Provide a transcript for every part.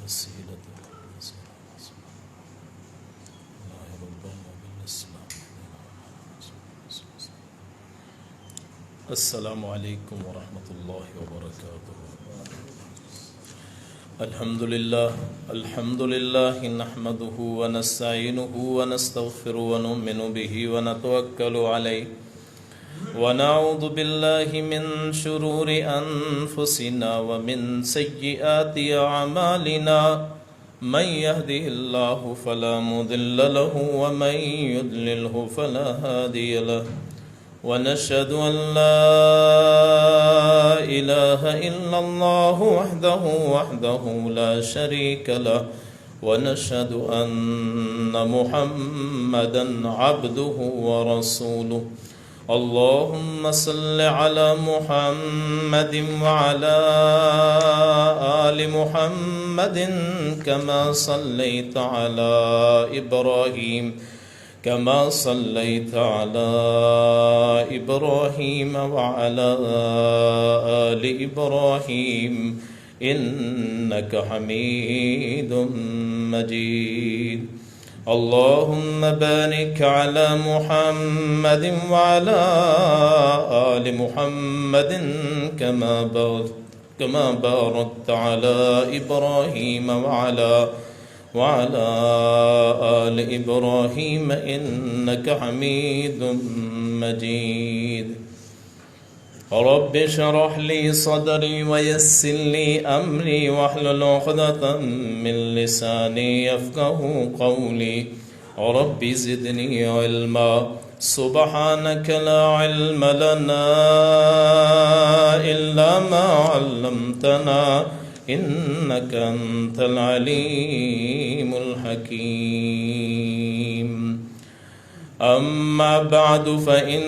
الوسيلة الله ربنا بالإسلام. السلام عليكم ورحمة الله وبركاته. الحمد لله نحمده ونستعينه ونستغفره ونؤمن به ونتوكل عليه ونعوذ بالله من شرور أنفسنا ومن سيئات أعمالنا من يهده الله فلا مضل له ومن يضلله فلا هادي له ونشهد أن لا إله إلا الله وحده لا شريك له ونشهد أن محمدا عبده ورسوله. اللهم صل على محمد وعلى آل محمد كما صليت على إبراهيم وعلى آل إبراهيم إنك حميد مجيد. اللهم بارك على محمد وعلى آل محمد كما باركت على إبراهيم وعلى آل إبراهيم إنك حميد مجيد. رب اشرح لي صدري ويسر لي أمري واحلل عقدة من لساني يفقه قولي. رب زدني علما سبحانك لا علم لنا إلا ما علمتنا إنك أنت العليم الحكيم. أما بعد فإن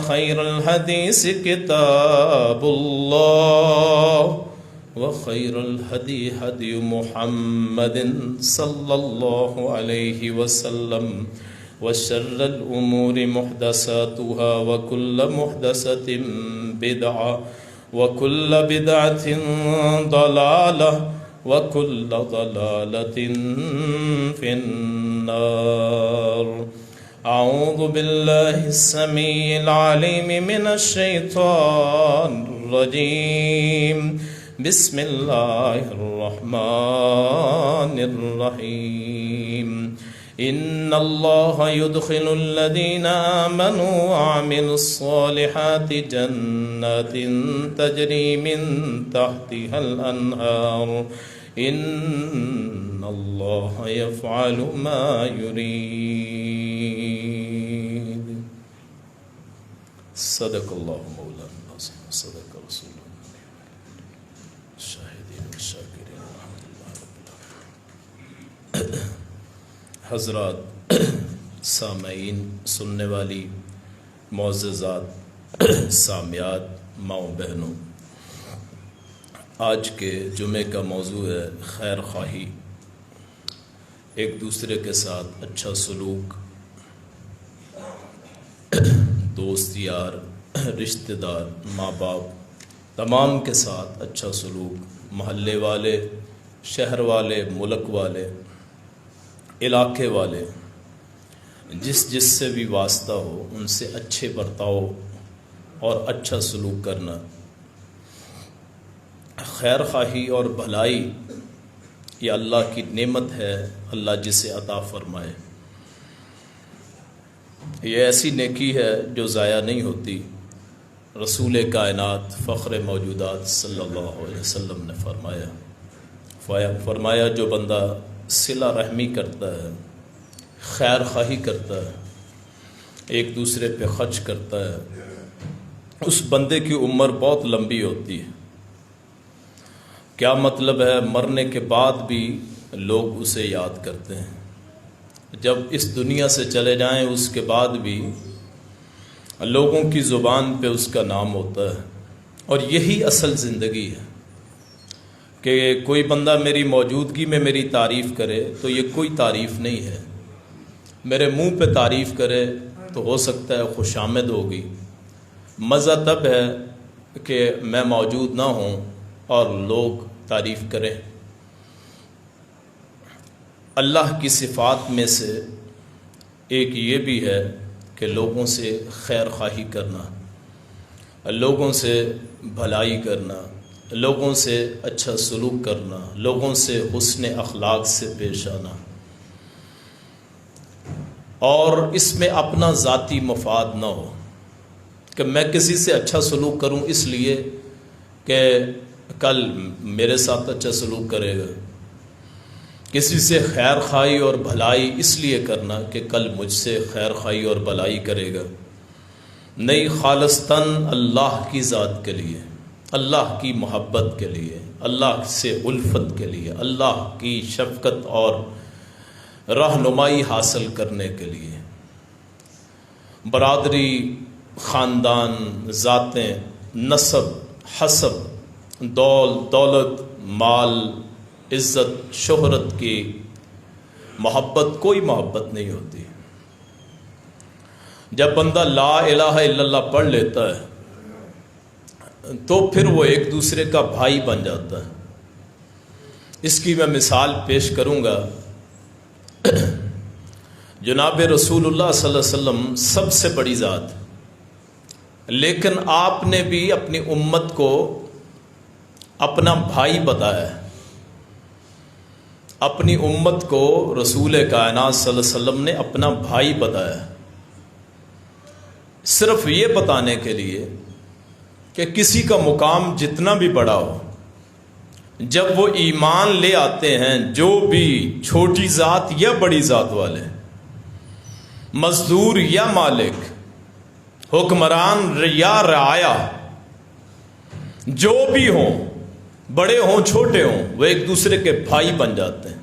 خير الحديث كتاب الله وخير الهدي هدي محمد صلى الله عليه وسلم وشر الأمور محدثاتها وكل محدثة بدعة وكل بدعة ضلالة وكل ضلالة في النار. أعوذ بالله السميع العليم من الشيطان الرجيم. بسم الله الرحمن الرحيم. إن الله يدخل الذين آمنوا وعملوا الصالحات جنات تجري من تحتها الأنهار إن الله يفعل ما يريد. صدق الله مولانا العظيم صدق رسول الله الشاهدين والشاكرين الحمد لله رب العالمين. حضرات سامعین، سننے والی معززات، سامعات، ماؤں بہنوں، آج کے جمعے کا موضوع ہے خیر خواہی، ایک دوسرے کے ساتھ اچھا سلوک، دوست یار، رشتہ دار، ماں باپ تمام کے ساتھ اچھا سلوک، محلے والے، شہر والے، ملک والے، علاقے والے، جس سے بھی واسطہ ہو ان سے اچھے برتاؤ اور اچھا سلوک کرنا. خیر خواہی اور بھلائی یہ اللہ کی نعمت ہے، اللہ جسے عطا فرمائے. یہ ایسی نیکی ہے جو ضائع نہیں ہوتی. رسول کائنات فخر موجودات صلی اللہ علیہ وسلم نے فرمایا جو بندہ صلہ رحمی کرتا ہے، خیر خواہی کرتا ہے، ایک دوسرے پہ خرچ کرتا ہے، اس بندے کی عمر بہت لمبی ہوتی ہے. کیا مطلب ہے؟ مرنے کے بعد بھی لوگ اسے یاد کرتے ہیں. جب اس دنیا سے چلے جائیں اس کے بعد بھی لوگوں کی زبان پہ اس کا نام ہوتا ہے. اور یہی اصل زندگی ہے کہ کوئی بندہ میری موجودگی میں میری تعریف کرے تو یہ کوئی تعریف نہیں ہے. میرے منہ پہ تعریف کرے تو ہو سکتا ہے خوش آمد ہوگی. مزہ تب ہے کہ میں موجود نہ ہوں اور لوگ تعریف کریں. اللہ کی صفات میں سے ایک یہ بھی ہے کہ لوگوں سے خیر خواہی کرنا، لوگوں سے بھلائی کرنا، لوگوں سے اچھا سلوک کرنا، لوگوں سے حسن اخلاق سے پیش آنا، اور اس میں اپنا ذاتی مفاد نہ ہو کہ میں کسی سے اچھا سلوک کروں اس لیے کہ کل میرے ساتھ اچھا سلوک کرے گا، کسی سے خیر خواہی اور بھلائی اس لیے کرنا کہ کل مجھ سے خیر خواہی اور بھلائی کرے گا، نہیں، خالصتاً اللہ کی ذات کے لیے، اللہ کی محبت کے لیے، اللہ سے الفت کے لیے، اللہ کی شفقت اور رہنمائی حاصل کرنے کے لیے۔ برادری، خاندان، ذاتیں، نسب، حسب، دولت، مال، عزت، شہرت کی محبت کوئی محبت نہیں ہوتی۔ جب بندہ لا الہ الا اللہ پڑھ لیتا ہے تو پھر وہ ایک دوسرے کا بھائی بن جاتا ہے۔ اس کی میں مثال پیش کروں گا۔ جناب رسول اللہ صلی اللہ علیہ وسلم سب سے بڑی ذات، لیکن آپ نے بھی اپنی امت کو اپنا بھائی بتایا ہے۔ اپنی امت کو رسول کائنات صلی اللہ علیہ وسلم نے اپنا بھائی بتایا ہے، صرف یہ بتانے کے لیے کہ کسی کا مقام جتنا بھی بڑا ہو، جب وہ ایمان لے آتے ہیں، جو بھی چھوٹی ذات یا بڑی ذات والے، مزدور یا مالک، حکمران یا رعایا، جو بھی ہوں، بڑے ہوں چھوٹے ہوں، وہ ایک دوسرے کے بھائی بن جاتے ہیں،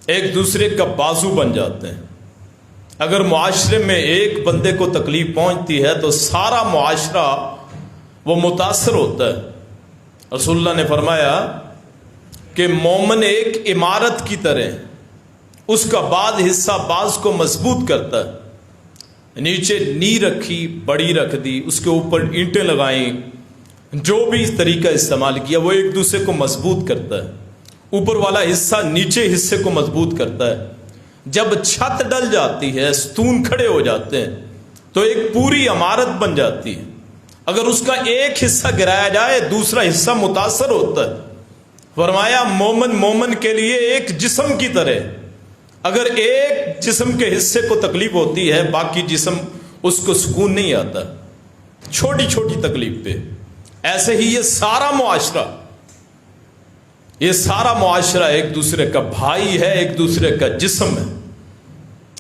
ایک دوسرے کا بازو بن جاتے ہیں۔ اگر معاشرے میں ایک بندے کو تکلیف پہنچتی ہے تو سارا معاشرہ وہ متاثر ہوتا ہے۔ رسول اللہ نے فرمایا کہ مومن ایک عمارت کی طرح، اس کا بعض حصہ بعض کو مضبوط کرتا ہے، نیچے نی رکھی، بڑی رکھ دی، اس کے اوپر اینٹیں لگائیں، جو بھی اس طریقہ استعمال کیا وہ ایک دوسرے کو مضبوط کرتا ہے۔ اوپر والا حصہ نیچے حصے کو مضبوط کرتا ہے۔ جب چھت ڈل جاتی ہے، ستون کھڑے ہو جاتے ہیں تو ایک پوری عمارت بن جاتی ہے۔ اگر اس کا ایک حصہ گرایا جائے دوسرا حصہ متاثر ہوتا ہے۔ فرمایا مومن کے لیے ایک جسم کی طرح، اگر ایک جسم کے حصے کو تکلیف ہوتی ہے باقی جسم اس کو سکون نہیں آتا، چھوٹی چھوٹی تکلیف پہ۔ ایسے ہی یہ سارا معاشرہ ایک دوسرے کا بھائی ہے، ایک دوسرے کا جسم ہے۔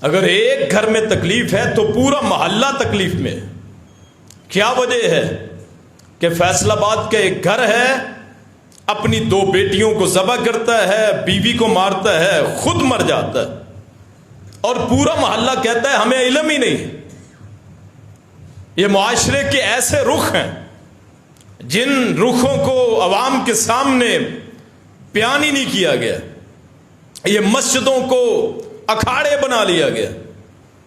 اگر ایک گھر میں تکلیف ہے تو پورا محلہ تکلیف میں ہے۔ کیا وجہ ہے کہ فیصل آباد کا ایک گھر ہے، اپنی 2 بیٹیوں کو ذبح کرتا ہے، بیوی کو مارتا ہے، خود مر جاتا ہے، اور پورا محلہ کہتا ہے ہمیں علم ہی نہیں۔ یہ معاشرے کے ایسے رخ ہیں جن رخوں کو عوام کے سامنے بیان ہی نہیں کیا گیا۔ یہ مسجدوں کو اکھاڑے بنا لیا گیا،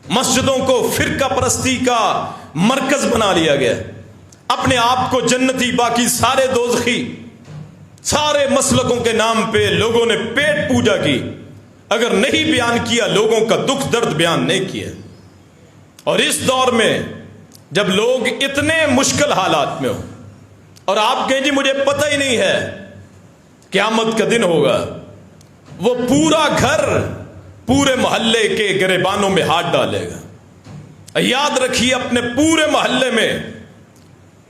مسجدوں کو فرقہ پرستی کا مرکز بنا لیا گیا، اپنے آپ کو جنتی باقی سارے دوزخی، سارے مسلکوں کے نام پہ لوگوں نے پیٹ پوجا کی، اگر نہیں بیان کیا لوگوں کا دکھ درد بیان نہیں کیا۔ اور اس دور میں جب لوگ اتنے مشکل حالات میں ہوں اور آپ کہیں جی مجھے پتہ ہی نہیں ہے قیامت کا دن ہوگا، وہ پورا گھر پورے محلے کے گریبانوں میں ہاتھ ڈالے گا۔ یاد رکھیے اپنے پورے محلے میں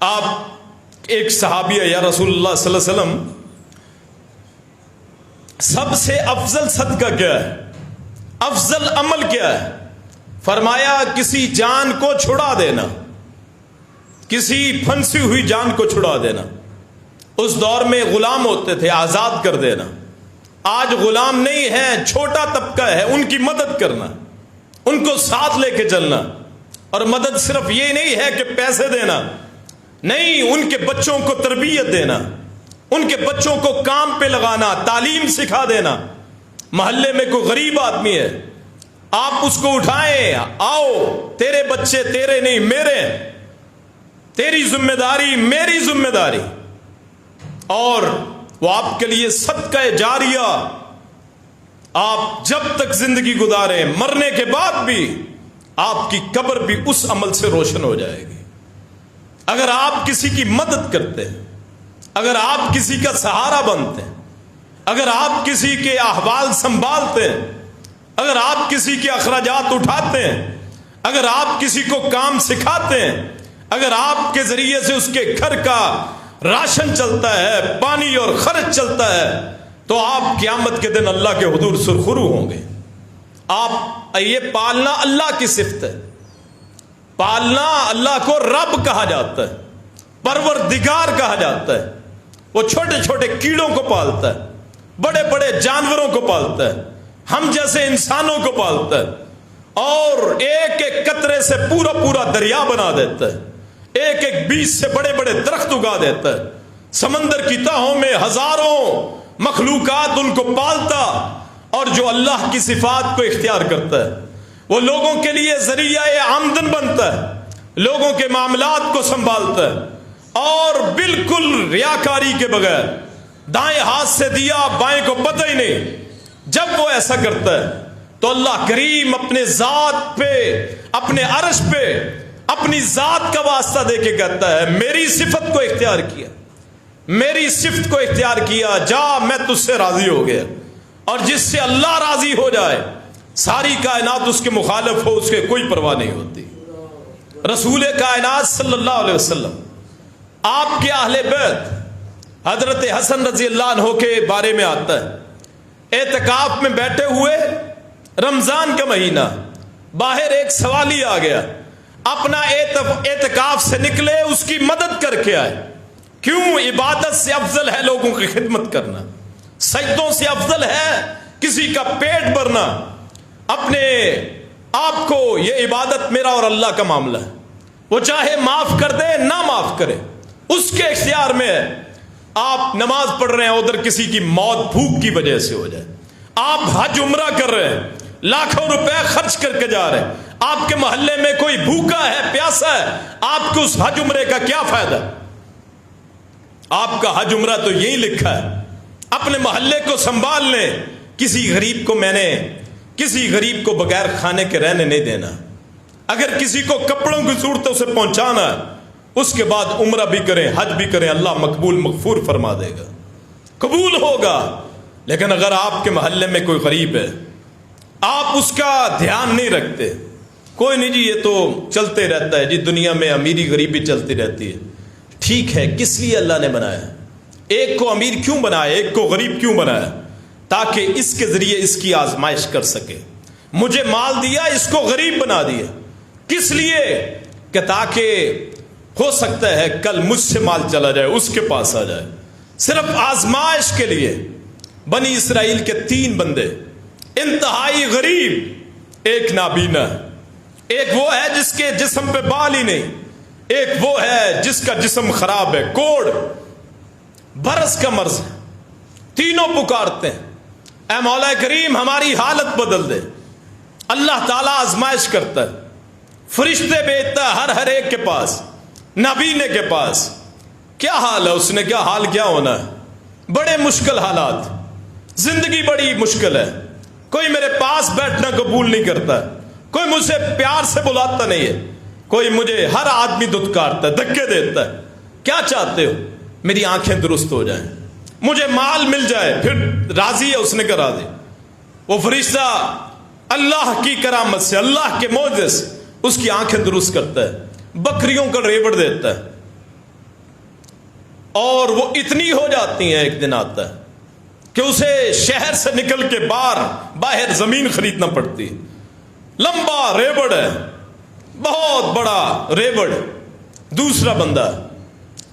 آپ ایک صحابی ہے، یا رسول اللہ صلی اللہ علیہ وسلم، سب سے افضل صدقہ کیا ہے، افضل عمل کیا ہے؟ فرمایا کسی جان کو چھڑا دینا، کسی پھنسی ہوئی جان کو چھڑا دینا۔ اس دور میں غلام ہوتے تھے، آزاد کر دینا۔ آج غلام نہیں ہے، چھوٹا طبقہ ہے، ان کی مدد کرنا، ان کو ساتھ لے کے چلنا۔ اور مدد صرف یہ نہیں ہے کہ پیسے دینا، نہیں، ان کے بچوں کو تربیت دینا، ان کے بچوں کو کام پہ لگانا، تعلیم سکھا دینا۔ محلے میں کوئی غریب آدمی ہے، آپ اس کو اٹھائیں، آؤ، تیرے بچے تیرے نہیں میرے، تیری ذمہ داری میری ذمہ داری، اور وہ آپ کے لیے صدقہ جاریہ، آپ جب تک زندگی گزاریں مرنے کے بعد بھی آپ کی قبر بھی اس عمل سے روشن ہو جائے گی. اگر آپ کسی کی مدد کرتے ہیں، اگر آپ کسی کا سہارا بنتے ہیں، اگر آپ کسی کے احوال سنبھالتے ہیں، اگر آپ کسی کے اخراجات اٹھاتے ہیں، اگر آپ کسی کو کام سکھاتے ہیں، اگر آپ کے ذریعے سے اس کے گھر کا راشن چلتا ہے، پانی اور خرچ چلتا ہے، تو آپ قیامت کے دن اللہ کے حضور سرخرو ہوں گے. آپ یہ پالنا اللہ کی صفت ہے. پالنا اللہ کو رب کہا جاتا ہے، پروردگار کہا جاتا ہے. وہ چھوٹے چھوٹے کیڑوں کو پالتا ہے، بڑے بڑے جانوروں کو پالتا ہے، ہم جیسے انسانوں کو پالتا ہے، اور ایک ایک قطرے سے پورا پورا دریا بنا دیتا ہے، ایک ایک بیج سے بڑے بڑے درخت اگا دیتا ہے. سمندر کی تہوں میں ہزاروں مخلوقات ان کو پالتا، اور جو اللہ کی صفات کو اختیار کرتا ہے وہ لوگوں کے لیے ذریعہ آمدن بنتا ہے، لوگوں کے معاملات کو سنبھالتا ہے، اور بالکل ریاکاری کے بغیر دائیں ہاتھ سے دیا بائیں کو پتہ ہی نہیں. جب وہ ایسا کرتا ہے تو اللہ کریم اپنے ذات پہ، اپنے عرش پہ اپنی ذات کا واسطہ دے کے کہتا ہے میری صفت کو اختیار کیا، میری صفت کو اختیار کیا، جا میں تجھ سے راضی ہو گیا. اور جس سے اللہ راضی ہو جائے ساری کائنات اس کے مخالف ہو، اس کے کوئی پرواہ نہیں ہوتی. رسول کائنات صلی اللہ علیہ وسلم، آپ کے اہل بیت حضرت حسن رضی اللہ عنہ کے بارے میں آتا ہے، اعتکاف میں بیٹھے ہوئے، رمضان کا مہینہ، باہر ایک سوالی آ گیا، اپنا اعتکاف سے نکلے، اس کی مدد کر کے آئے. کیوں؟ عبادت سے افضل ہے لوگوں کی خدمت کرنا، سجدوں سے افضل ہے کسی کا پیٹ بھرنا. اپنے آپ کو، یہ عبادت میرا اور اللہ کا معاملہ ہے، وہ چاہے معاف کر دے نہ معاف کرے اس کے اختیار میں ہے. آپ نماز پڑھ رہے ہیں، ادھر کسی کی موت بھوک کی وجہ سے ہو جائے، آپ حج عمرہ کر رہے ہیں، لاکھوں روپے خرچ کر کے جا رہے ہیں، آپ کے محلے میں کوئی بھوکا ہے، پیاسا ہے، آپ کو اس حج عمرے کا کیا فائدہ؟ آپ کا حج عمرہ تو یہی لکھا ہے، اپنے محلے کو سنبھال لیں. کسی غریب کو بغیر کھانے کے رہنے نہیں دینا. اگر کسی کو کپڑوں کی ضرورت اسے پہنچانا ہے، اس کے بعد عمرہ بھی کریں، حج بھی کریں، اللہ مقبول مغفور فرما دے گا، قبول ہوگا. لیکن اگر آپ کے محلے میں کوئی غریب ہے، آپ اس کا دھیان نہیں رکھتے، کوئی نہیں جی یہ تو چلتے رہتا ہے جی، دنیا میں امیری غریبی چلتی رہتی ہے. ٹھیک ہے، کس لیے اللہ نے بنایا؟ ایک کو امیر کیوں بنایا، ایک کو غریب کیوں بنایا؟ تاکہ اس کے ذریعے اس کی آزمائش کر سکے. مجھے مال دیا، اس کو غریب بنا دیا، کس لیے؟ کہ تاکہ ہو سکتا ہے کل مجھ سے مال چلا جائے، اس کے پاس آ جائے. صرف آزمائش کے لیے. بنی اسرائیل کے 3 بندے انتہائی غریب، ایک نابینا ہے، ایک وہ ہے جس کے جسم پہ بال ہی نہیں، ایک وہ ہے جس کا جسم خراب ہے، کوڑ برس کا مرض ہے. تینوں پکارتے ہیں اے مولا کریم ہماری حالت بدل دے. اللہ تعالیٰ آزمائش کرتا ہے، فرشتے بھیجتا ہے ہر ایک کے پاس، نابینے کے پاس. کیا حال ہے؟ اس نے کیا حال کیا ہونا ہے؟ بڑے مشکل حالات، زندگی بڑی مشکل ہے، کوئی میرے پاس بیٹھنا قبول نہیں کرتا، کوئی مجھ سے پیار سے بلاتا نہیں ہے، کوئی مجھے ہر آدمی دھتکارتا ہے، دھکے دیتا ہے. کیا چاہتے ہو؟ میری آنکھیں درست ہو جائیں، مجھے مال مل جائے. پھر راضی ہے؟ اس نے کہا راضی. وہ فرشتہ اللہ کی کرامت سے، اللہ کے معجزے سے اس کی آنکھیں درست کرتا ہے، بکریوں کا ریوڑ دیتا ہے، اور وہ اتنی ہو جاتی ہیں، ایک دن آتا ہے کہ اسے شہر سے نکل کے باہر زمین خریدنا پڑتی ہے. لمبا ریوڑ ہے، بہت بڑا ریوڑ. دوسرا بندہ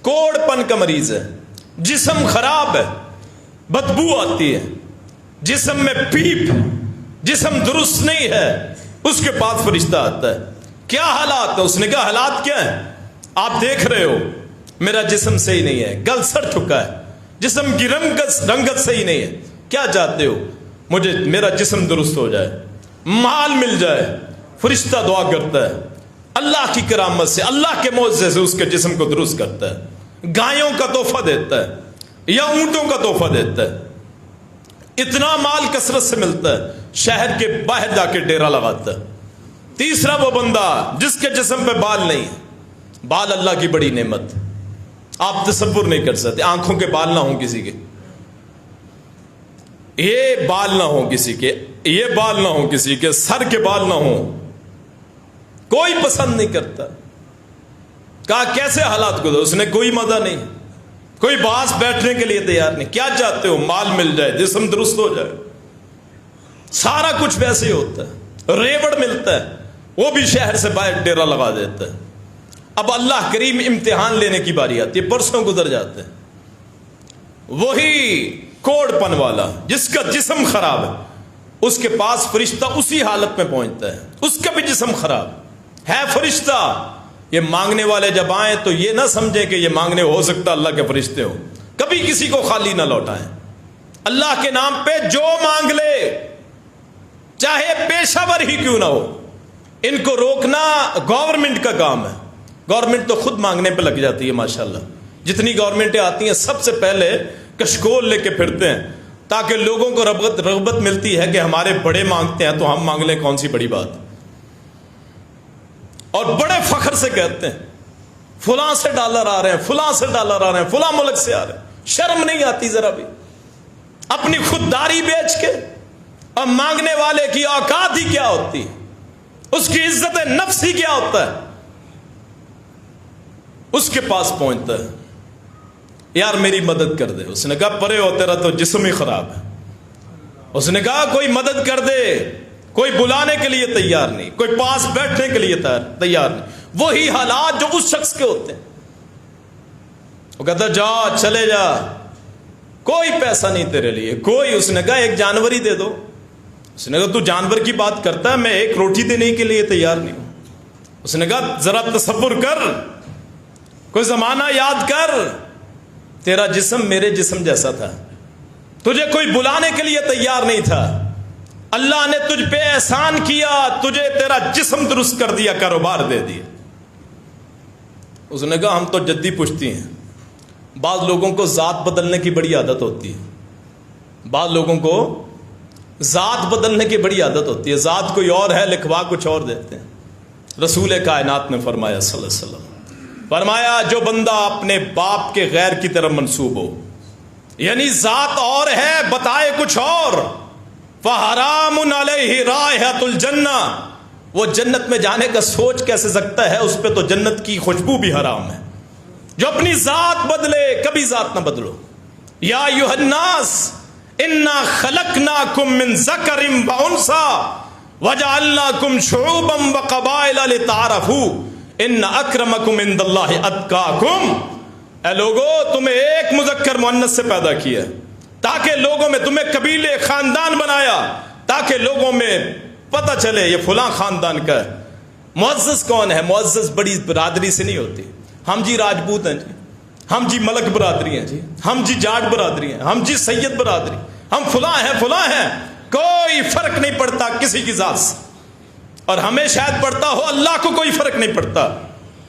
کوڑ پن کا مریض ہے، جسم خراب ہے، بدبو آتی ہے، جسم میں پیپ، جسم درست نہیں ہے. اس کے پاس فرشتہ آتا ہے، کیا حالات ہے؟ اس نے کہا حالات کیا ہیں؟ آپ دیکھ رہے ہو میرا جسم صحیح نہیں ہے، گل سڑ چکا ہے، جسم کی رنگت صحیح نہیں ہے. کیا چاہتے ہو؟ مجھے میرا جسم درست ہو جائے، مال مل جائے. فرشتہ دعا کرتا ہے، اللہ کی کرامت سے، اللہ کے معجزے سے اس کے جسم کو درست کرتا ہے. گایوں کا تحفہ دیتا ہے یا اونٹوں کا تحفہ دیتا ہے. اتنا مال کثرت سے ملتا ہے، شہر کے باہر جا کے ڈیرا لگاتا ہے۔ تیسرا وہ بندہ جس کے جسم پہ بال نہیں ہے، بال اللہ کی بڑی نعمت، آپ تصور نہیں کر سکتے، آنکھوں کے بال نہ ہوں کسی کے، یہ بال نہ ہوں کسی کے، یہ بال نہ ہوں کسی کے، سر کے بال نہ ہوں، کوئی پسند نہیں کرتا۔ کہا کیسے حالات گزرے؟ اس نے کوئی مزہ نہیں، کوئی باس بیٹھنے کے لیے تیار نہیں۔ کیا چاہتے ہو؟ مال مل جائے، جسم درست ہو جائے، سارا کچھ ویسے ہی ہوتا ہے۔ ریوڑ ملتا ہے، وہ بھی شہر سے باہر ڈیرا لگا دیتا ہے۔ اب اللہ کریم امتحان لینے کی باری آتی ہے، برسوں گزر جاتے ہیں۔ وہی کوڑ پن والا جس کا جسم خراب ہے، اس کے پاس فرشتہ اسی حالت میں پہنچتا ہے، اس کا بھی جسم خراب ہے فرشتہ۔ یہ مانگنے والے جب آئیں تو یہ نہ سمجھیں کہ یہ مانگنے ہو سکتا اللہ کے فرشتے ہو، کبھی کسی کو خالی نہ لوٹائیں۔ اللہ کے نام پہ جو مانگ لے، چاہے پیشہ ور ہی کیوں نہ ہو، ان کو روکنا گورنمنٹ کا کام ہے۔ گورنمنٹ تو خود مانگنے پہ لگ جاتی ہے ماشاءاللہ، جتنی گورنمنٹیں آتی ہیں سب سے پہلے کشکول لے کے پھرتے ہیں تاکہ لوگوں کو رغبت ملتی ہے کہ ہمارے بڑے مانگتے ہیں تو ہم مانگ لیں، کون سی بڑی بات۔ اور بڑے فخر سے کہتے ہیں فلاں سے ڈالر آ رہے ہیں، فلاں سے ڈالر آ رہے ہیں، فلاں ملک سے آ رہے ہیں۔ شرم نہیں آتی ذرا بھی؟ اپنی خودداری بیچ کے، اور مانگنے والے کی اوقات ہی کیا ہوتی ہے، اس کی عزت نفس ہی کیا ہوتا ہے، اس کے پاس پہنچتا ہے، یار میری مدد کر دے۔ اس نے کہا پرے ہو، تیرا تو جسم ہی خراب ہے۔ اس نے کہا کوئی مدد کر دے، کوئی بلانے کے لیے تیار نہیں، کوئی پاس بیٹھنے کے لیے تیار نہیں۔ وہی حالات جو اس شخص کے ہوتے ہیں، وہ کہتا جا چلے جا، کوئی پیسہ نہیں تیرے لیے، کوئی۔ اس نے کہا ایک جانور ہی دے دو۔ اس نے کہا تو جانور کی بات کرتا ہے، میں ایک روٹی دینے کے لیے تیار نہیں ہوں۔ اس نے کہا ذرا تصور کر، کوئی زمانہ یاد کر، تیرا جسم میرے جسم جیسا تھا، تجھے کوئی بلانے کے لیے تیار نہیں تھا، اللہ نے تجھ پہ احسان کیا، تجھے تیرا جسم درست کر دیا، کاروبار دے دیا۔ اس نے کہا ہم تو جدی پوچھتی ہیں، بعض لوگوں کو ذات بدلنے کی بڑی عادت ہوتی ہے، بعض لوگوں کو ذات بدلنے کی بڑی عادت ہوتی ہے، ذات کوئی اور ہے لکھوا کچھ اور دیتے ہیں۔ رسول کائنات نے فرمایا صلی اللہ علیہ وسلم، فرمایا جو بندہ اپنے باپ کے غیر کی طرف منسوب ہو، یعنی ذات اور ہے بتائے کچھ اور، فحرام علیہ رائحۃ الجنہ، وہ جنت میں جانے کا سوچ کیسے سکتا ہے، اس پہ تو جنت کی خوشبو بھی حرام ہے۔ جو اپنی ذات بدلے، کبھی ذات نہ بدلو۔ یا ایھا الناس انا خلقناکم من ذکر وانثی وجعلناکم شعوبا وقبائل لتعارفوا ان اکرمکم عند اللہ اتقاکم۔ اے لوگو، تمہیں ایک مذکر مؤنث سے پیدا کیا تاکہ لوگوں میں تمہیں قبیلے خاندان بنایا، تاکہ لوگوں میں پتہ چلے یہ فلاں خاندان کا ہے۔ معزز کون ہے؟ معزز بڑی برادری سے نہیں ہوتی، ہم جی راجپوت ہیں جی، ہم جی ملک برادری ہیں جی، ہم جی جاٹ برادری ہیں، ہم جی سید برادری، ہم فلاں ہیں فلاں ہیں، کوئی فرق نہیں پڑتا کسی کی ذات سے۔ اور ہمیں شاید پڑتا ہو، اللہ کو کوئی فرق نہیں پڑتا۔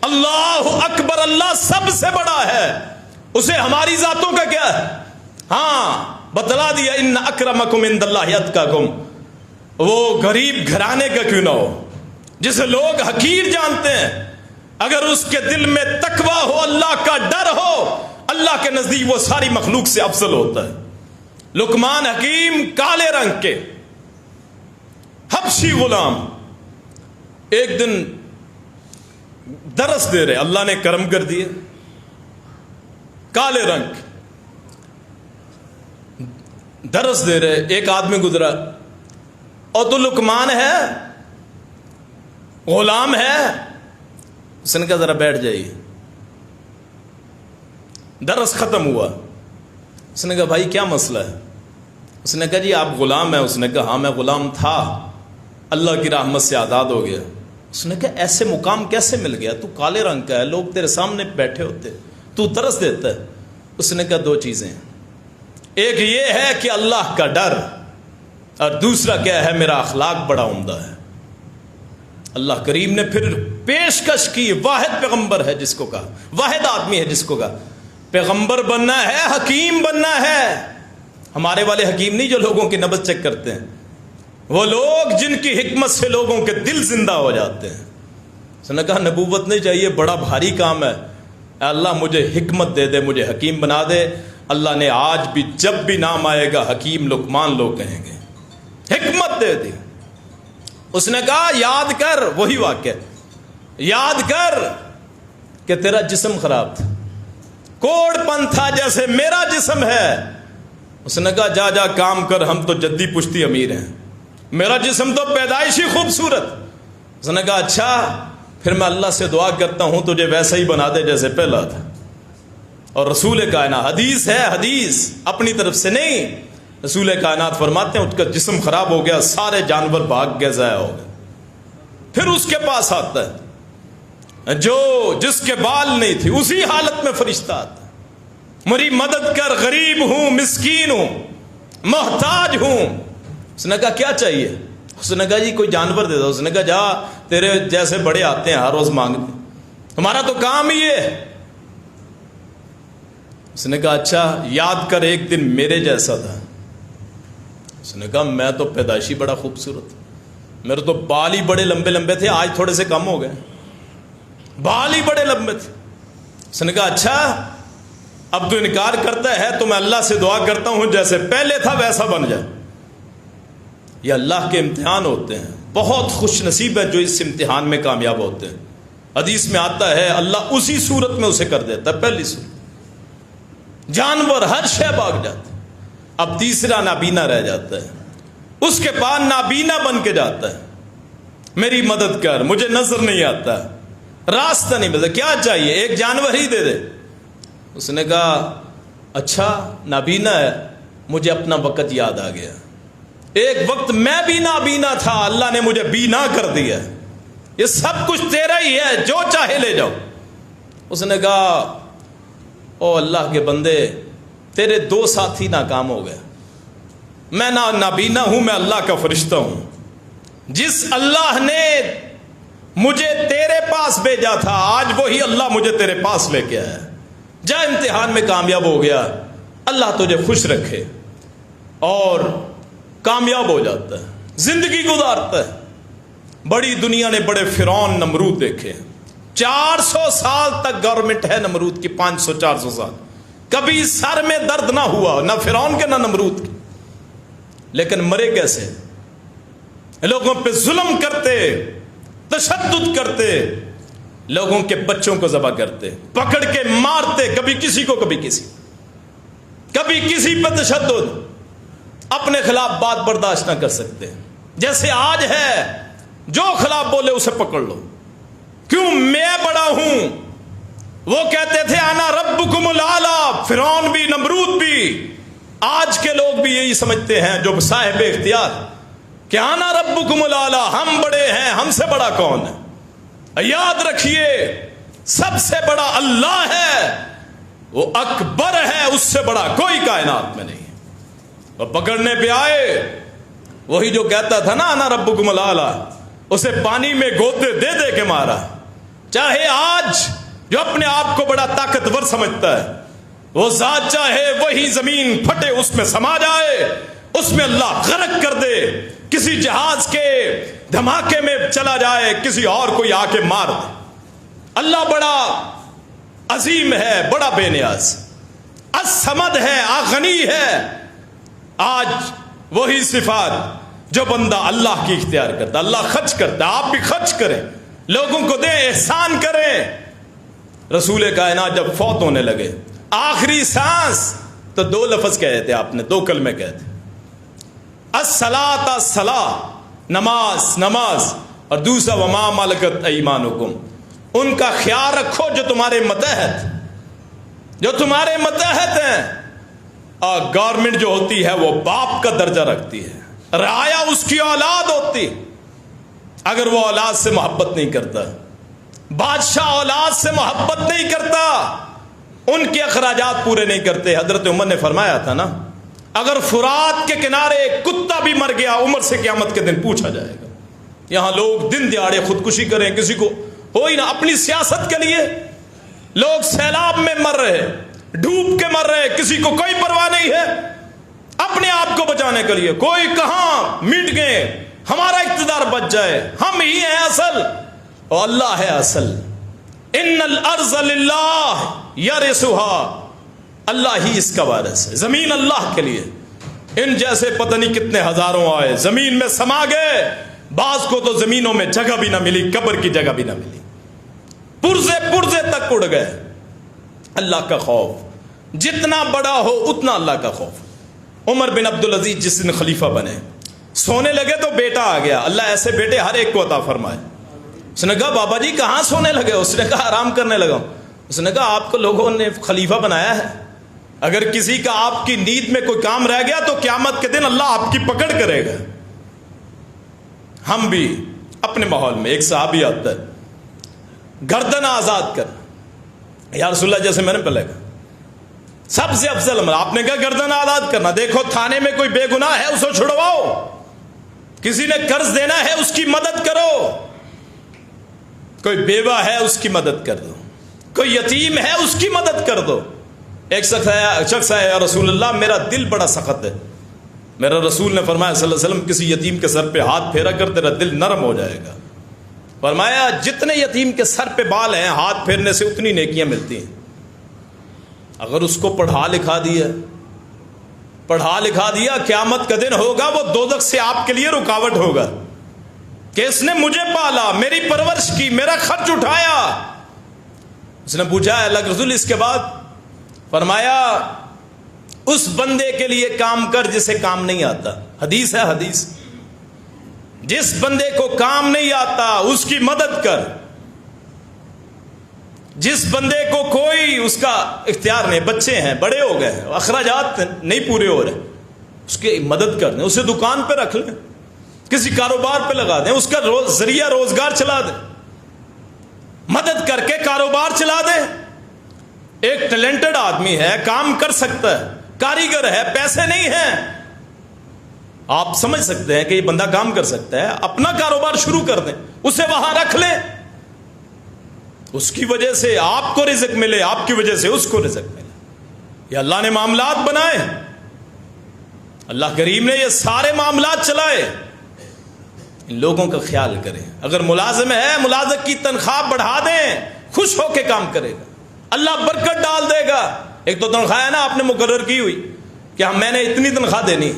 اللہ اکبر، اللہ سب سے بڑا ہے، اسے ہماری ذاتوں کا کیا ہے؟ ہاں بتلا دیا ان اکرمکم عند اللہ اتقاکم۔ وہ غریب گھرانے کا کیوں نہ ہو، جسے لوگ حقیر جانتے ہیں، اگر اس کے دل میں تقویٰ ہو، اللہ کا ڈر ہو، اللہ کے نزدیک وہ ساری مخلوق سے افضل ہوتا ہے۔ لقمان حکیم کالے رنگ کے حبشی غلام ایک دن درس دے رہے، اللہ نے کرم کر دیے، کالے رنگ درس دے رہے، ایک آدمی گزرا، اور تو لقمان ہے، غلام ہے؟ اس نے کہا ذرا بیٹھ جائیے۔ درس ختم ہوا، اس نے کہا بھائی کیا مسئلہ ہے؟ اس نے کہا جی آپ غلام ہیں؟ اس نے کہا ہاں میں غلام تھا، اللہ کی رحمت سے آزاد ہو گیا۔ اس نے کہا ایسے مقام کیسے مل گیا؟ تو کالے رنگ کا ہے، لوگ تیرے سامنے بیٹھے ہوتے، تو درس دیتا ہے۔ اس نے کہا دو چیزیں، ایک یہ ہے کہ اللہ کا ڈر، اور دوسرا کیا ہے، میرا اخلاق بڑا عمدہ ہے۔ اللہ کریم نے پھر پیشکش کی، واحد پیغمبر ہے جس کو کہا، واحد آدمی ہے جس کو کہا پیغمبر بننا ہے، حکیم بننا ہے، ہمارے والے حکیم نہیں جو لوگوں کی نبض چیک کرتے ہیں، وہ لوگ جن کی حکمت سے لوگوں کے دل زندہ ہو جاتے ہیں۔ اس نے کہا نبوت نہیں چاہیے، بڑا بھاری کام ہے، اے اللہ مجھے حکمت دے دے، مجھے حکیم بنا دے۔ اللہ نے آج بھی جب بھی نام آئے گا حکیم لقمان لوگ کہیں گے، حکمت دے دی۔ اس نے کہا یاد کر، وہی واقعہ، یاد کر کہ تیرا جسم خراب تھا، کوڑ پن تھا جیسے میرا جسم ہے۔ اس نے کہا جا جا کام کر، ہم تو جدی پشتی امیر ہیں، میرا جسم تو پیدائشی خوبصورت۔ اس نے کہا اچھا، پھر میں اللہ سے دعا کرتا ہوں تجھے ویسا ہی بنا دے جیسے پہلا تھا۔ اور رسول کائنات، حدیث ہے، حدیث اپنی طرف سے نہیں، رسول کائنات فرماتے ہیں اس کا جسم خراب ہو گیا، سارے جانور بھاگ گئے، ضائع ہو گئے۔ پھر اس کے پاس آتا ہے جو جس کے بال نہیں تھی، اسی حالت میں فرشتہ آتا ہے، میری مدد کر، غریب ہوں، مسکین ہوں، محتاج ہوں۔ اس نے کہا کیا چاہیے؟ اس نے کہا جی کوئی جانور دے دو۔ اس نے کہا جا، تیرے جیسے بڑے آتے ہیں ہر روز مانگتے، ہمارا تو کام ہی ہے۔ اس نے کہا اچھا یاد کر ایک دن میرے جیسا تھا۔ اس نے کہا میں تو پیدائشی بڑا خوبصورت، میرے تو بال ہی بڑے لمبے لمبے تھے، آج تھوڑے سے کم ہو گئے، بال ہی بڑے لمبے تھے۔ اس نے کہا اچھا اب تو انکار کرتا ہے تو میں اللہ سے دعا کرتا ہوں جیسے پہلے تھا ویسا بن جائے۔ یہ اللہ کے امتحان ہوتے ہیں، بہت خوش نصیب ہے جو اس امتحان میں کامیاب ہوتے ہیں۔ حدیث میں آتا ہے اللہ اسی صورت میں اسے کر دیتا ہے، پہلی صورت، جانور ہر شے بھاگ جاتے، اب تیسرا نابینا رہ جاتا ہے، اس کے بعد نابینا بن کے جاتا ہے، میری مدد کر، مجھے نظر نہیں آتا، راستہ نہیں ملتا، کیا چاہیے؟ ایک جانور ہی دے دے۔ اس نے کہا اچھا نابینا ہے، مجھے اپنا وقت یاد آ گیا، ایک وقت میں بھی نابینا تھا، اللہ نے مجھے بینا کر دیا، یہ سب کچھ تیرا ہی ہے، جو چاہے لے جاؤ۔ اس نے کہا او اللہ کے بندے، تیرے دو ساتھی ناکام ہو گئے، میں نہ نابینا ہوں، میں اللہ کا فرشتہ ہوں، جس اللہ نے مجھے تیرے پاس بھیجا تھا آج وہی اللہ مجھے تیرے پاس لے کے آیا، جا امتحان میں کامیاب ہو گیا، اللہ تجھے خوش رکھے، اور کامیاب ہو جاتا ہے، زندگی گزارتا ہے۔ بڑی دنیا نے بڑے فرعون نمرود دیکھے، 400 سال تک گورنمنٹ ہے نمرود کی، 500-400 سال، کبھی سر میں درد نہ ہوا، نہ فرعون کے نہ نمرود کے، لیکن مرے کیسے؟ لوگوں پہ ظلم کرتے، تشدد کرتے، لوگوں کے بچوں کو ذبح کرتے، پکڑ کے مارتے، کبھی کسی کو کبھی کسی، کبھی کسی پہ تشدد، اپنے خلاف بات برداشت نہ کر سکتے، جیسے آج ہے جو خلاف بولے اسے پکڑ لو، کیوں؟ میں بڑا ہوں۔ وہ کہتے تھے انا ربکم الاعلی، فرعون بھی، نمرود بھی، آج کے لوگ بھی یہی سمجھتے ہیں جو صاحب اختیار کہ انا ربکم الاعلی، ہم بڑے ہیں، ہم سے بڑا کون ہے؟ یاد رکھیے سب سے بڑا اللہ ہے، وہ اکبر ہے، اس سے بڑا کوئی کائنات میں نہیں۔ اور پکڑنے پہ آئے، وہی جو کہتا تھا نا انا ربکم الاعلی، اسے پانی میں گوتے دے دے کے مارا۔ چاہے آج جو اپنے آپ کو بڑا طاقتور سمجھتا ہے، وہ ذات چاہے وہی زمین پھٹے اس میں سما جائے، اس میں اللہ غرق کر دے، کسی جہاز کے دھماکے میں چلا جائے، کسی اور کوئی آ کے مار دے، اللہ بڑا عظیم ہے، بڑا بے نیاز، الصمد ہے، غنی ہے۔ آج وہی صفات جو بندہ اللہ کی اختیار کرتا، اللہ خرچ کرتا، آپ بھی خرچ کریں، لوگوں کو دیں، احسان کریں۔ رسول کائنات جب فوت ہونے لگے، آخری سانس، تو 2 لفظ کہے تھے آپ نے، 2 کلمے کہے تھے، الصلاۃ الصلاۃ، نماز نماز، اور دوسرا وما ملکت ایمانکم، ان کا خیال رکھو جو تمہارے متحد، جو تمہارے متحد ہیں۔ اور گورنمنٹ جو ہوتی ہے وہ باپ کا درجہ رکھتی ہے، رعایا اس کی اولاد ہوتی، اگر وہ اولاد سے محبت نہیں کرتا، بادشاہ اولاد سے محبت نہیں کرتا، ان کے اخراجات پورے نہیں کرتے، حضرت عمر نے فرمایا تھا نا، اگر فرات کے کنارے ایک کتا بھی مر گیا، عمر سے قیامت کے دن پوچھا جائے گا۔ یہاں لوگ دن دیہڑے خودکشی کریں، کسی کو ہو ہی نہ، اپنی سیاست کے لیے لوگ سیلاب میں مر رہے، ڈوب کے مر رہے، کسی کو کوئی پرواہ نہیں ہے، کو بچانے کے لیے، کوئی کہاں مٹ گئے، ہمارا اقتدار بچ جائے، ہم ہی ہیں اصل اور اللہ ہے اصل۔ ان الارض للہ یرثها، اللہ ہی اس کا وارث ہے، زمین اللہ کے لیے۔ ان جیسے پتہ نہیں کتنے ہزاروں آئے، زمین میں سما گئے، بعض کو تو زمینوں میں جگہ بھی نہ ملی، قبر کی جگہ بھی نہ ملی، پرزے پرزے تک اڑ گئے۔ اللہ کا خوف جتنا بڑا ہو اتنا اللہ کا خوف۔ عمر بن عبدالعزیز جس دن خلیفہ بنے، سونے لگے تو بیٹا آ گیا، اللہ ایسے بیٹے ہر ایک کو عطا فرمائے۔ اس نے کہا بابا جی کہاں سونے لگے؟ اس نے کہا آرام کرنے لگا۔ اس نے کہا آپ کو لوگوں نے خلیفہ بنایا ہے، اگر کسی کا آپ کی نیند میں کوئی کام رہ گیا تو قیامت کے دن اللہ آپ کی پکڑ کرے گا۔ ہم بھی اپنے ماحول میں، ایک صحابی آتا ہے، گردن آزاد کر، یا رسول اللہ جیسے میں نے پہلے کہا سب سے افضل عمل، آپ نے کہا گردن آزاد کرنا، دیکھو تھانے میں کوئی بے گناہ ہے اسے چھڑواؤ، کسی نے قرض دینا ہے اس کی مدد کرو، کوئی بیوہ ہے اس کی مدد کر دو، کوئی یتیم ہے اس کی مدد کر دو۔ ایک شخص ہے یا رسول اللہ میرا دل بڑا سخت ہے، میرا رسول نے فرمایا صلی اللہ علیہ وسلم کسی یتیم کے سر پہ ہاتھ پھیرا کر تیرا دل نرم ہو جائے گا۔ فرمایا جتنے یتیم کے سر پہ بال ہیں ہاتھ پھیرنے سے اتنی نیکیاں ملتی ہیں۔ اگر اس کو پڑھا لکھا دیا قیامت کا دن ہوگا وہ دوزخ سے آپ کے لیے رکاوٹ ہوگا کہ اس نے مجھے پالا، میری پرورش کی، میرا خرچ اٹھایا۔ اس نے پوچھا اللہ کے رسول اس کے بعد؟ فرمایا اس بندے کے لیے کام کر جسے کام نہیں آتا، حدیث ہے حدیث، جس بندے کو کام نہیں آتا اس کی مدد کر، جس بندے کو کوئی اس کا اختیار نہیں، بچے ہیں بڑے ہو گئے ہیں، اخراجات نہیں پورے ہو رہے، اس کی مدد کر دیں، اسے دکان پہ رکھ لیں، کسی کاروبار پہ لگا دیں، اس کا ذریعہ روزگار چلا دیں، مدد کر کے کاروبار چلا دیں۔ ایک ٹیلنٹڈ آدمی ہے، کام کر سکتا ہے، کاریگر ہے، پیسے نہیں ہیں، آپ سمجھ سکتے ہیں کہ یہ بندہ کام کر سکتا ہے، اپنا کاروبار شروع کر دیں، اسے وہاں رکھ لیں، اس کی وجہ سے آپ کو رزق ملے، آپ کی وجہ سے اس کو رزق ملے۔ یہ اللہ نے معاملات بنائے، اللہ کریم نے یہ سارے معاملات چلائے، ان لوگوں کا خیال کریں۔ اگر ملازم ہے ملازم کی تنخواہ بڑھا دیں، خوش ہو کے کام کرے گا، اللہ برکت ڈال دے گا۔ ایک تو تنخواہ ہے نا آپ نے مقرر کی ہوئی کہ میں نے اتنی تنخواہ دینی،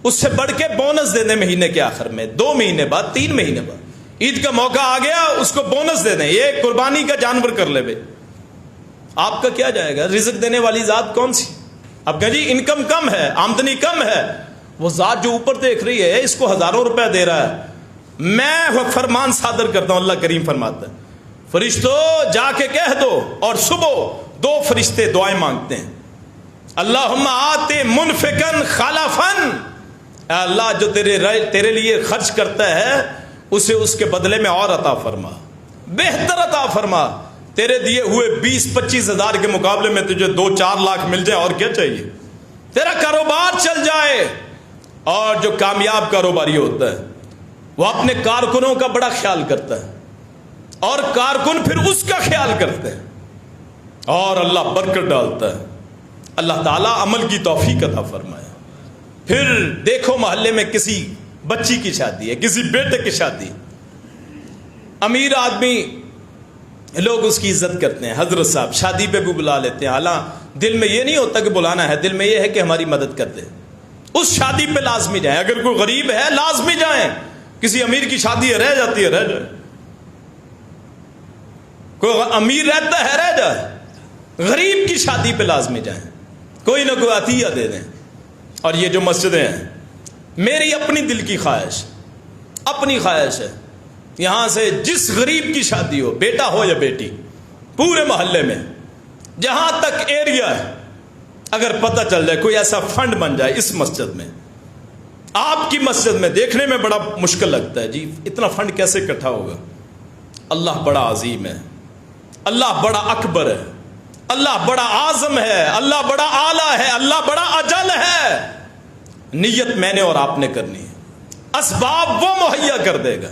اس سے بڑھ کے بونس دے دیں مہینے کے آخر میں، 2 مہینے بعد، 3 مہینے بعد، عید کا موقع آ گیا اس کو بونس دے دیں، یہ قربانی کا جانور کر لے بھائی، آپ کا کیا جائے گا؟ رزق دینے والی ذات کون سی؟ اب کہ جی انکم کم ہے، آمدنی کم ہے، وہ ذات جو اوپر دیکھ رہی ہے اس کو ہزاروں روپے دے رہا ہے، میں فرمان صادر کرتا ہوں، اللہ کریم فرماتا ہے فرشتوں جا کے کہہ دو، اور صبح 2 فرشتے دعائیں مانگتے ہیں، اللہم آتے منفقن خلفن، اے اللہ جو تیرے لیے خرچ کرتا ہے اسے اس کے بدلے میں اور عطا فرما، بہتر عطا فرما، تیرے دیے ہوئے 20-25 ہزار کے مقابلے میں تجھے 2-4 لاکھ مل جائے، اور کیا چاہیے، تیرا کاروبار چل جائے۔ اور جو کامیاب کاروباری ہوتا ہے وہ اپنے کارکنوں کا بڑا خیال کرتا ہے، اور کارکن پھر اس کا خیال کرتے ہیں، اور اللہ برکت ڈالتا ہے۔ اللہ تعالیٰ عمل کی توفیق عطا فرمائے۔ پھر دیکھو محلے میں کسی بچی کی شادی ہے، کسی بیٹے کی شادی، امیر آدمی، لوگ اس کی عزت کرتے ہیں، حضرت صاحب شادی پہ بھی بلا لیتے ہیں، حالانکہ دل میں یہ نہیں ہوتا کہ بلانا ہے، دل میں یہ ہے کہ ہماری مدد کر دیں، اس شادی پہ لازمی جائیں، اگر کوئی غریب ہے لازمی جائیں، کسی امیر کی شادی ہے رہ جاتی ہے رہ جائے، کوئی امیر رہتا ہے رہ جائے، غریب کی شادی پہ لازمی جائیں، کوئی نہ کوئی عطیہ دے دیں۔ اور یہ جو مسجدیں ہیں، میری اپنی دل کی خواہش، اپنی خواہش ہے، یہاں سے جس غریب کی شادی ہو، بیٹا ہو یا بیٹی، پورے محلے میں جہاں تک ایریا ہے، اگر پتہ چل جائے کوئی ایسا فنڈ بن جائے اس مسجد میں، آپ کی مسجد میں، دیکھنے میں بڑا مشکل لگتا ہے جی اتنا فنڈ کیسے اکٹھا ہوگا، اللہ بڑا عظیم ہے، اللہ بڑا اکبر ہے، اللہ بڑا اعظم ہے، اللہ بڑا اعلیٰ ہے، اللہ بڑا اجل ہے۔ نیت میں نے اور آپ نے کرنی ہے، اسباب وہ مہیا کر دے گا،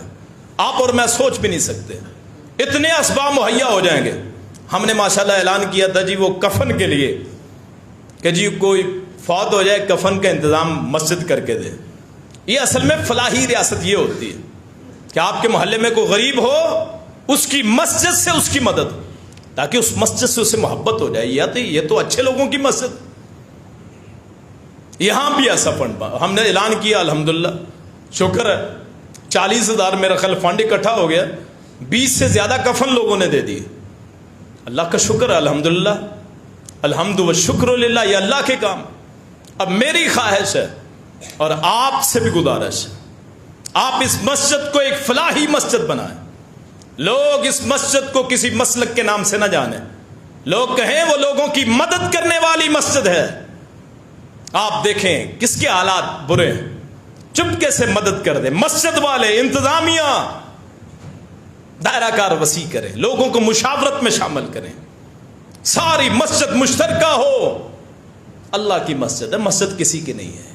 آپ اور میں سوچ بھی نہیں سکتے، اتنے اسباب مہیا ہو جائیں گے۔ ہم نے ماشاءاللہ اعلان کیا تھا جی وہ کفن کے لیے کہ جی کوئی فوت ہو جائے کفن کا انتظام مسجد کر کے دے. یہ اصل میں فلاحی ریاست یہ ہوتی ہے کہ آپ کے محلے میں کوئی غریب ہو, اس کی مسجد سے اس کی مدد ہو, تاکہ اس مسجد سے اسے محبت ہو جائے. یہ تو اچھے لوگوں کی مسجد. یہاں بھی ایسا فنڈ ہم نے اعلان کیا, الحمدللہ شکر ہے, 40,000 میرا خیال فنڈ اکٹھا ہو گیا. 20 سے زیادہ کفن لوگوں نے دے دی. اللہ کا شکر ہے, الحمدللہ, الحمد و شکر للہ. یہ اللہ کے کام. اب میری خواہش ہے اور آپ سے بھی گزارش ہے, آپ اس مسجد کو ایک فلاحی مسجد بنائیں. لوگ اس مسجد کو کسی مسلک کے نام سے نہ جانیں. لوگ کہیں وہ لوگوں کی مدد کرنے والی مسجد ہے. آپ دیکھیں کس کے حالات برے ہیں, چپکے سے مدد کر دیں. مسجد والے, انتظامیہ دائرہ کار وسیع کریں, لوگوں کو مشاورت میں شامل کریں. ساری مسجد مشترکہ ہو. اللہ کی مسجد ہے, مسجد کسی کی نہیں ہے.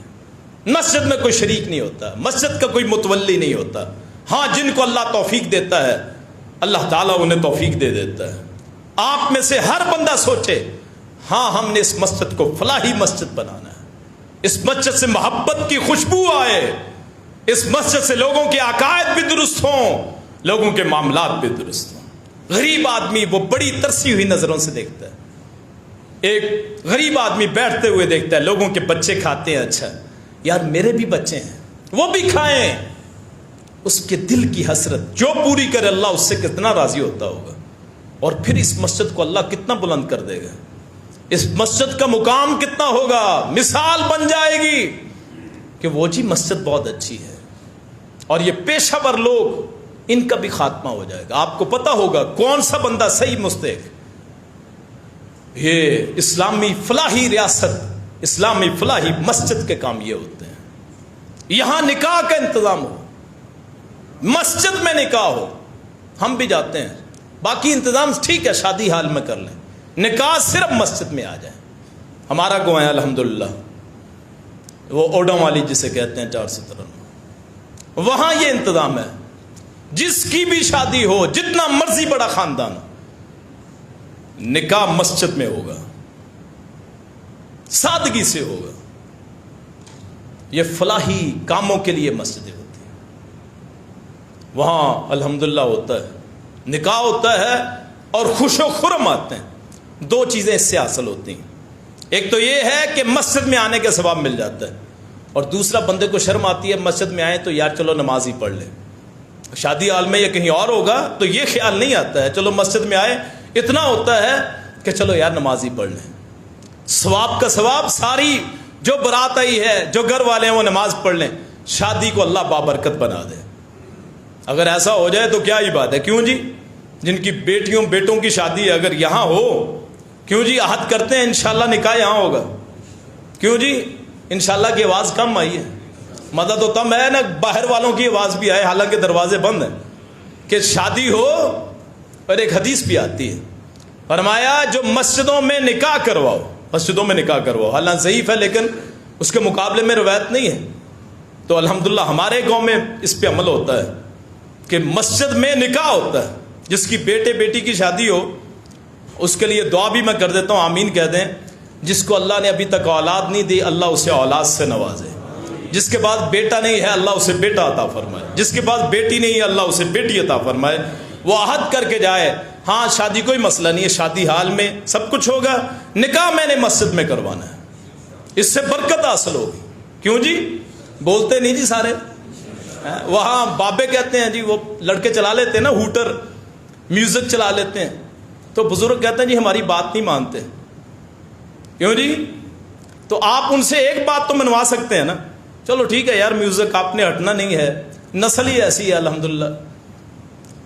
مسجد میں کوئی شریک نہیں ہوتا, مسجد کا کوئی متولی نہیں ہوتا. ہاں جن کو اللہ توفیق دیتا ہے اللہ تعالیٰ انہیں توفیق دے دیتا ہے. آپ میں سے ہر بندہ سوچے ہاں ہم نے اس مسجد کو فلاحی مسجد بنانا ہے. اس مسجد سے محبت کی خوشبو آئے, اس مسجد سے لوگوں کے عقائد بھی درست ہوں, لوگوں کے معاملات بھی درست ہوں. غریب آدمی وہ بڑی ترسی ہوئی نظروں سے دیکھتا ہے. ایک غریب آدمی بیٹھتے ہوئے دیکھتا ہے لوگوں کے بچے کھاتے ہیں, اچھا یار میرے بھی بچے ہیں وہ بھی کھائیں. اس کے دل کی حسرت جو پوری کرے اللہ اس سے کتنا راضی ہوتا ہوگا. اور پھر اس مسجد کو اللہ کتنا بلند کر دے گا, اس مسجد کا مقام کتنا ہوگا. مثال بن جائے گی کہ وہ جی مسجد بہت اچھی ہے. اور یہ پیشہ ور لوگ, ان کا بھی خاتمہ ہو جائے گا. آپ کو پتہ ہوگا کون سا بندہ صحیح مستحق. یہ اسلامی فلاحی ریاست, اسلامی فلاحی مسجد کے کام یہ ہوتے ہیں. یہاں نکاح کا انتظام ہو, مسجد میں نکاح ہو. ہم بھی جاتے ہیں, باقی انتظام ٹھیک ہے شادی حال میں کر لیں, نکاح صرف مسجد میں آ جائے. ہمارا گاؤں ہے الحمدللہ, وہ اوڈم والی جسے کہتے ہیں 413, وہاں یہ انتظام ہے. جس کی بھی شادی ہو, جتنا مرضی بڑا خاندان ہو, نکاح مسجد میں ہوگا, سادگی سے ہوگا. یہ فلاحی کاموں کے لیے مسجدیں ہوتی ہیں. وہاں الحمدللہ ہوتا ہے, نکاح ہوتا ہے اور خوش و خرم آتے ہیں. 2 چیزیں اس سے حاصل ہوتی ہیں. ایک تو یہ ہے کہ مسجد میں آنے کا ثواب مل جاتا ہے, اور دوسرا بندے کو شرم آتی ہے مسجد میں آئے تو یار چلو نماز ہی پڑھ لیں. شادی حال میں یا کہیں اور ہوگا تو یہ خیال نہیں آتا ہے چلو مسجد میں آئے, اتنا ہوتا ہے کہ چلو یار نماز ہی پڑھ لیں. ثواب کا ثواب, ساری جو برات آئی ہے, جو گھر والے ہیں وہ نماز پڑھ لیں, شادی کو اللہ بابرکت بنا دے. اگر ایسا ہو جائے تو کیا ہی بات ہے. کیوں جی, جن کی بیٹیوں بیٹوں کی شادی ہے اگر یہاں ہو, کیوں جی عہد کرتے ہیں انشاءاللہ نکاح یہاں ہوگا. کیوں جی, انشاءاللہ کی آواز کم آئی ہے, مدد تو کم ہے نا, باہر والوں کی آواز بھی آئے حالانکہ دروازے بند ہیں, کہ شادی ہو. اور ایک حدیث بھی آتی ہے, فرمایا جو مسجدوں میں نکاح کرواؤ, مسجدوں میں نکاح کرواؤ. حالانکہ ضعیف ہے لیکن اس کے مقابلے میں روایت نہیں ہے. تو الحمدللہ ہمارے گاؤں میں اس پہ عمل ہوتا ہے کہ مسجد میں نکاح ہوتا ہے. جس کی بیٹے بیٹی کی شادی ہو اس کے لیے دعا بھی میں کر دیتا ہوں, آمین کہہ دیں. جس کو اللہ نے ابھی تک اولاد نہیں دی اللہ اسے اولاد سے نوازے. جس کے بعد بیٹا نہیں ہے اللہ اسے بیٹا عطا فرمائے. جس کے بعد بیٹی نہیں ہے اللہ اسے بیٹی عطا فرمائے. وہ عہد کر کے جائے, ہاں شادی کوئی مسئلہ نہیں ہے, شادی حال میں سب کچھ ہوگا, نکاح میں نے مسجد میں کروانا ہے, اس سے برکت حاصل ہوگی. کیوں جی, بولتے نہیں جی سارے. وہاں بابے کہتے ہیں جی وہ لڑکے چلا لیتے ہیں نا ہوٹر, میوزک چلا لیتے ہیں, تو بزرگ کہتے ہیں جی ہماری بات نہیں مانتے. کیوں جی, تو آپ ان سے ایک بات تو منوا سکتے ہیں نا, چلو ٹھیک ہے یار میوزک آپ نے ہٹنا نہیں ہے, نسل ہی ایسی ہے الحمدللہ,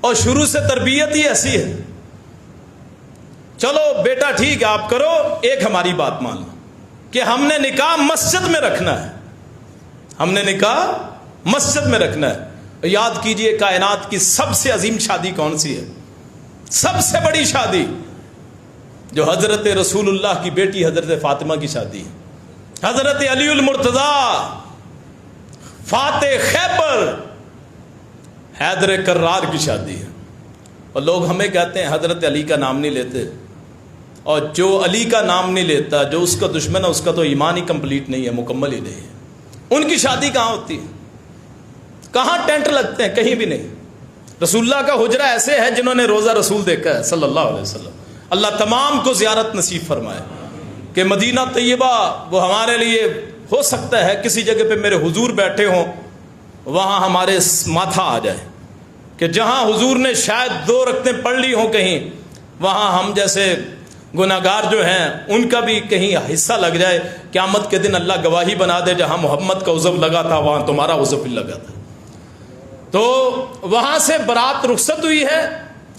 اور شروع سے تربیت ہی ایسی ہے. چلو بیٹا ٹھیک ہے آپ کرو, ایک ہماری بات مان لو کہ ہم نے نکاح مسجد میں رکھنا ہے, ہم نے نکاح مسجد میں رکھنا ہے. یاد کیجئے کائنات کی سب سے عظیم شادی کون سی ہے, سب سے بڑی شادی جو حضرت رسول اللہ کی بیٹی حضرت فاطمہ کی شادی ہے. حضرت علی المرتضیٰ فاتح خیبر حیدر کرار کی شادی ہے. اور لوگ ہمیں کہتے ہیں حضرت علی کا نام نہیں لیتے. اور جو علی کا نام نہیں لیتا، جو اس کا دشمن ہے، اس کا تو ایمان ہی کمپلیٹ نہیں ہے، مکمل ہی نہیں ہے۔ ان کی شادی کہاں ہوتی ہے؟ کہاں ٹینٹ لگتے ہیں؟ کہیں بھی نہیں۔ رسول اللہ کا حجرہ ایسے ہے جنہوں نے روزہ رسول دیکھا ہے صلی اللہ علیہ وسلم۔ اللہ تمام کو زیارت نصیب فرمائے کہ مدینہ طیبہ وہ ہمارے لیے ہو سکتا ہے کسی جگہ پہ میرے حضور بیٹھے ہوں، وہاں ہمارے ماتھا آ جائے، کہ جہاں حضور نے شاید 2 رکعتیں پڑھ لی ہوں کہیں، وہاں ہم جیسے گناہگار جو ہیں ان کا بھی کہیں حصہ لگ جائے۔ قیامت کے دن اللہ گواہی بنا دے، جہاں محمد کا عزو لگا تھا وہاں تمہارا عزو بھی لگا تھا۔ تو وہاں سے برات رخصت ہوئی ہے،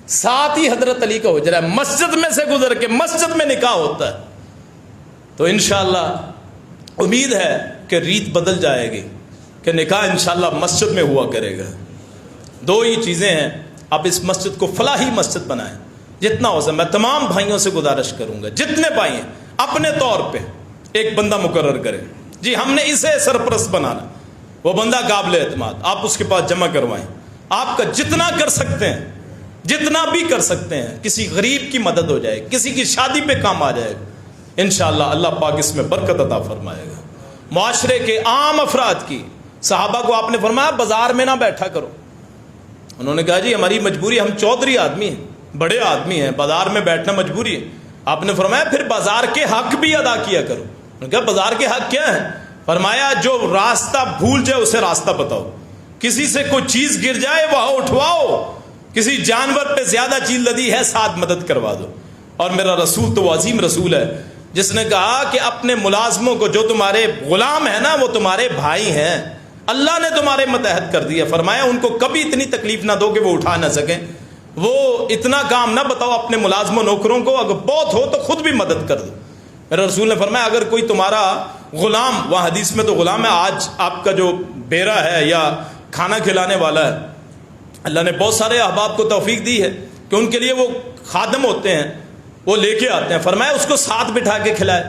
ساتھ ہی حضرت علی کا حجرہ ہے، مسجد میں سے گزر کے مسجد میں نکاح ہوتا ہے۔ تو انشاءاللہ امید ہے کہ ریت بدل جائے گی، کہ نکاح انشاءاللہ مسجد میں ہوا کرے گا۔ 2 ہی چیزیں ہیں، آپ اس مسجد کو فلاحی مسجد بنائیں جتنا ہو سکے۔ میں تمام بھائیوں سے گزارش کروں گا، جتنے بھائی ہیں اپنے طور پہ ایک بندہ مقرر کریں، جی ہم نے اسے سرپرست بنانا، وہ بندہ قابل اعتماد، آپ اس کے پاس جمع کروائیں۔ آپ کا جتنا کر سکتے ہیں، جتنا بھی کر سکتے ہیں، کسی غریب کی مدد ہو جائے، کسی کی شادی پہ کام آ جائے گا، انشاءاللہ اللہ پاک اس میں برکت عطا فرمائے گا۔ معاشرے کے عام افراد کی، صحابہ کو آپ نے فرمایا بازار میں نہ بیٹھا کرو، انہوں نے کہا جی ہماری مجبوری، ہم چودھری آدمی ہیں، بڑے آدمی ہیں، بازار میں بیٹھنا مجبوری ہے۔ آپ نے فرمایا پھر بازار کے حق بھی ادا کیا کرو۔ انہوں نے کہا بازار کے حق کیا ہیں؟ فرمایا جو راستہ بھول جائے اسے راستہ بتاؤ، کسی سے کوئی چیز گر جائے وہاں اٹھواؤ، کسی جانور پہ زیادہ چیز لدی ہے ساتھ مدد کروا دو۔ اور میرا رسول تو عظیم رسول ہے جس نے کہا کہ اپنے ملازموں کو، جو تمہارے غلام ہیں نا وہ تمہارے بھائی ہیں، اللہ نے تمہارے متحد کر دیا، فرمایا ان کو کبھی اتنی تکلیف نہ دو کہ وہ اٹھا نہ سکیں، وہ اتنا کام نہ بتاؤ اپنے ملازموں نوکروں کو، اگر بہت ہو تو خود بھی مدد کر دو۔ میرے رسول نے فرمایا اگر کوئی تمہارا غلام، وہاں حدیث میں تو غلام ہے، آج آپ کا جو بیرا ہے یا کھانا کھلانے والا ہے، اللہ نے بہت سارے احباب کو توفیق دی ہے کہ ان کے لیے وہ خادم ہوتے ہیں، وہ لے کے آتے ہیں، فرمایا اس کو ساتھ بٹھا کے کھلائے،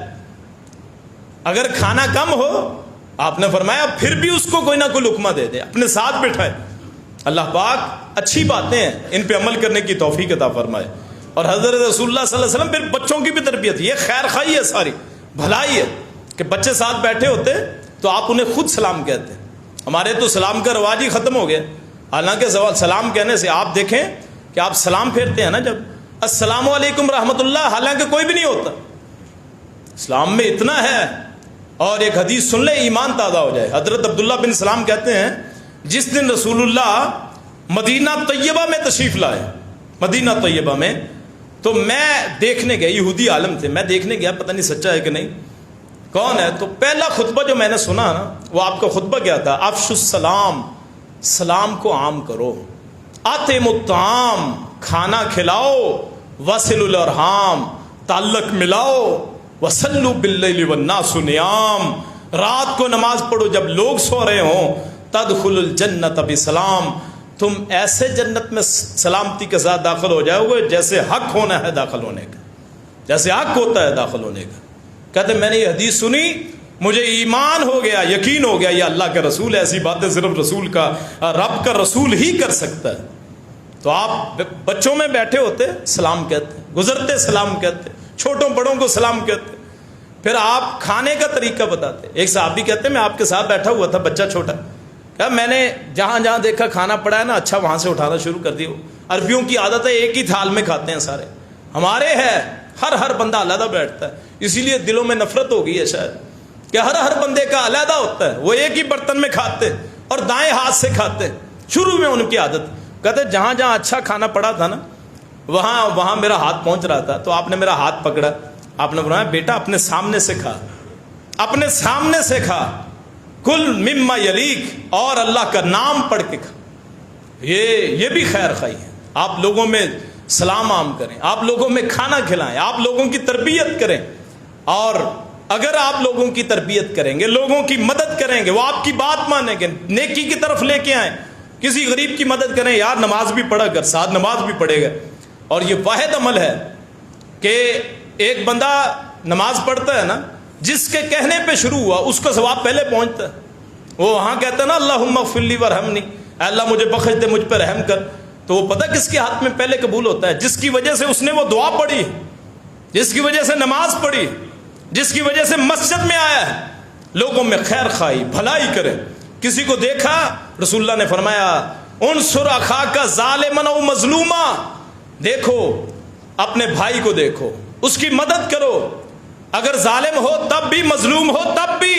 اگر کھانا کم ہو آپ نے فرمایا پھر بھی اس کو کوئی نہ کوئی لقمہ دے دے، اپنے ساتھ بٹھائے۔ اللہ پاک اچھی باتیں ہیں، ان پہ عمل کرنے کی توفیق عطا فرمائے۔ اور حضرت رسول اللہ صلی اللہ علیہ وسلم پھر بچوں کی بھی تربیت، یہ خیر خواہی ہے، ساری بھلائی ہے کہ بچے ساتھ بیٹھے ہوتے تو آپ انہیں خود سلام کہتے ہیں۔ ہمارے تو سلام کا رواج ہی ختم ہو گیا، حالانکہ سلام کہنے سے آپ دیکھیں کہ آپ سلام پھیرتے ہیں نا جب، السلام علیکم رحمۃ اللہ، حالانکہ کوئی بھی نہیں ہوتا، اسلام میں اتنا ہے۔ اور ایک حدیث سن لیں ایمان تازہ ہو جائے، حضرت عبداللہ بن سلام کہتے ہیں جس دن رسول اللہ مدینہ طیبہ میں تشریف لائے، مدینہ طیبہ میں، تو میں دیکھنے گیا، یہودی عالم تھے، میں دیکھنے گیا، پتہ نہیں سچا ہے کہ نہیں، کون ہے، تو پہلا خطبہ جو میں نے سنا نا وہ آپ کا خطبہ کیا تھا، افشوا السلام، سلام کو عام کرو، اطعموا الطعام، کھانا کھلاؤ، وصلوا الارحام، تعلق ملاؤ، وصلوا باللیل والناس نیام، رات کو نماز پڑھو جب لوگ سو رہے ہوں، تدخلوا الجنت بسلام، تم ایسے جنت میں سلامتی کے ساتھ داخل ہو جاؤ گے جیسے حق ہونا ہے داخل ہونے کا، جیسے حق ہوتا ہے داخل ہونے کا۔ کہتے میں نے یہ حدیث سنی، مجھے ایمان ہو گیا، یقین ہو گیا یہ اللہ کا رسول ہے، ایسی باتیں صرف رسول کا، رب کا رسول ہی کر سکتا ہے۔ تو آپ بچوں میں بیٹھے ہوتے سلام کہتے، گزرتے سلام کہتے، چھوٹوں بڑوں کو سلام کہتے، پھر آپ کھانے کا طریقہ بتاتے۔ ایک صحابی کہتے میں آپ کے ساتھ بیٹھا ہوا تھا، بچہ چھوٹا، کہ میں نے جہاں جہاں دیکھا کھانا پڑا ہے نا، اچھا وہاں سے اٹھانا شروع کر دیا۔ عربیوں کی عادت ہے ایک ہی تھال میں کھاتے ہیں سارے، ہمارے ہے ہر بندہ علیحدہ بیٹھتا ہے، اسی لیے دلوں میں نفرت ہو گئی ہے شاید کہ ہر بندے کا علیحدہ ہوتا ہے، وہ ایک ہی برتن میں کھاتے اور دائیں ہاتھ سے کھاتے۔ شروع میں ان کی عادت، کہتے جہاں جہاں اچھا کھانا پڑا تھا نا وہاں میرا ہاتھ پہنچ رہا تھا، تو آپ نے میرا ہاتھ پکڑا، آپ نے فرمایا بیٹا اپنے سامنے سے کھا، اپنے سامنے سے کھا، کل مما یلیک، اور اللہ کا نام پڑھ کے کھا۔ یہ بھی خیر خواہی ہے، آپ لوگوں میں سلام عام کریں، آپ لوگوں میں کھانا کھلائیں، آپ لوگوں کی تربیت کریں، اور اگر آپ لوگوں کی تربیت کریں گے، لوگوں کی مدد کریں گے، وہ آپ کی بات مانیں گے، نیکی کی طرف لے کے آئیں، کسی غریب کی مدد کریں، یار نماز بھی پڑھا کر، ساتھ نماز بھی پڑھے گا۔ اور یہ واحد عمل ہے کہ ایک بندہ نماز پڑھتا ہے نا، جس کے کہنے پہ شروع ہوا اس کا ثواب پہلے پہنچتا ہے، وہ وہاں کہتا ہے نا اللہم اغفر لی وارحمنی، اے اللہ مجھے بخش دے، مجھ پہ رحم کر، تو وہ پتہ کس کے ہاتھ میں پہلے قبول ہوتا ہے؟ جس کی وجہ سے اس نے وہ دعا پڑھی، جس کی وجہ سے نماز پڑھی، جس کی وجہ سے مسجد میں آیا ہے، لوگوں میں خیر خواہی بھلائی کرے. کسی کو دیکھا، رسول اللہ نے فرمایا انصر اخاک ظالما او مظلوما، دیکھو اپنے بھائی کو دیکھو، اس کی مدد کرو، اگر ظالم ہو تب بھی، مظلوم ہو تب بھی.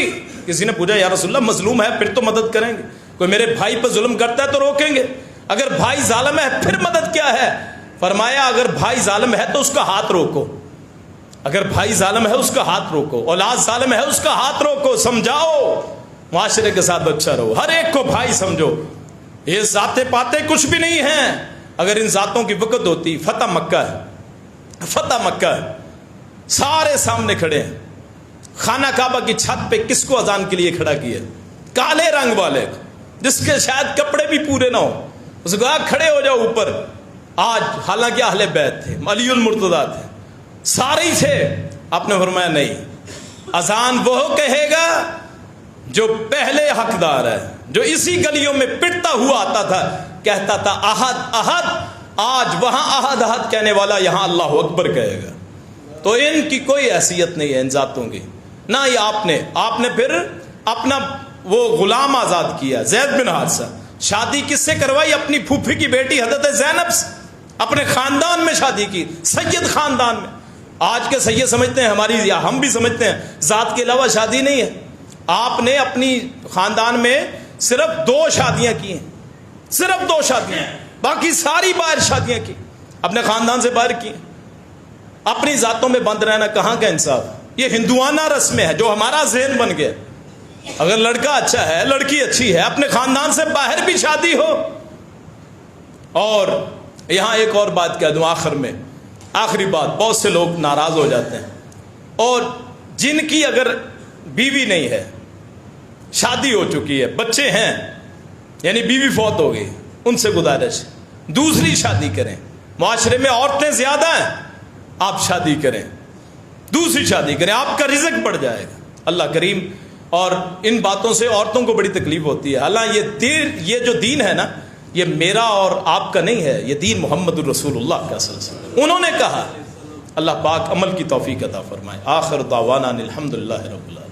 کسی نے پوچھا یا رسول اللہ مظلوم ہے پھر تو مدد کریں گے، کوئی میرے بھائی پر ظلم کرتا ہے تو روکیں گے، اگر بھائی ظالم ہے پھر مدد کیا ہے؟ فرمایا اگر بھائی ظالم ہے تو اس کا ہاتھ روکو، اگر بھائی ظالم ہے اس کا ہاتھ روکو، اولاد ظالم ہے اس کا ہاتھ روکو، سمجھاؤ، معاشرے کے ساتھ اچھا رہو، ہر ایک کو بھائی سمجھو. یہ ذاتیں پاتے کچھ بھی نہیں ہیں. اگر ان ذاتوں کی وقت ہوتی، فتح مکہ ہے، فتح مکہ ہے، سارے سامنے کھڑے ہیں. خانہ کعبہ کی چھت پہ کس کو اذان کے لیے کھڑا کیا؟ کالے رنگ والے کو، جس کے شاید کپڑے بھی پورے نہ ہو، اس کو کہا کھڑے ہو جاؤ اوپر. آج حالانکہ اہل بیت تھے، علی المرتضیٰ تھے، سارے ہی تھے. آپ نے فرمایا نہیں، اذان وہ کہے گا جو پہلے حقدار ہے، جو اسی گلیوں میں پٹتا ہوا آتا تھا، کہتا تھا احد احد، آج وہاں احد احد کہنے والا یہاں اللہ اکبر کہے گا. تو ان کی کوئی حیثیت نہیں ہے ان ذاتوں کی. نہ یہ آپ نے پھر اپنا وہ غلام آزاد کیا، زید بن حارثہ. شادی کس سے کروائی؟ اپنی پھوپھی کی بیٹی حضرت زینب سے، اپنے خاندان میں شادی کی، سید خاندان میں. آج کے سید سمجھتے ہیں ہماری، یا ہم بھی سمجھتے ہیں ذات کے علاوہ شادی نہیں ہے. آپ نے اپنی خاندان میں صرف 2 شادیاں کی ہیں، صرف 2 شادیاں، باقی ساری باہر شادیاں کی، اپنے خاندان سے باہر کی. اپنی ذاتوں میں بند رہنا کہاں کا انصاف؟ یہ ہندوانہ رسمیں ہے جو ہمارا ذہن بن گیا. اگر لڑکا اچھا ہے، لڑکی اچھی ہے، اپنے خاندان سے باہر بھی شادی ہو. اور یہاں ایک اور بات کہہ دوں آخر میں، آخری بات. بہت سے لوگ ناراض ہو جاتے ہیں، اور جن کی اگر بیوی نہیں ہے، شادی ہو چکی ہے، بچے ہیں، یعنی بیوی فوت ہو گئی، ان سے گزارش دوسری شادی کریں. معاشرے میں عورتیں زیادہ ہیں، آپ شادی کریں، دوسری شادی کریں، آپ کا رزق بڑھ جائے گا. اللہ کریم. اور ان باتوں سے عورتوں کو بڑی تکلیف ہوتی ہے. اللہ یہ جو دین ہے نا، یہ میرا اور آپ کا نہیں ہے، یہ دین محمد الرسول اللہ کا سلسلہ. انہوں نے کہا. اللہ پاک عمل کی توفیق عطا فرمائے. آخر دعوانا الحمدللہ رب العالمین.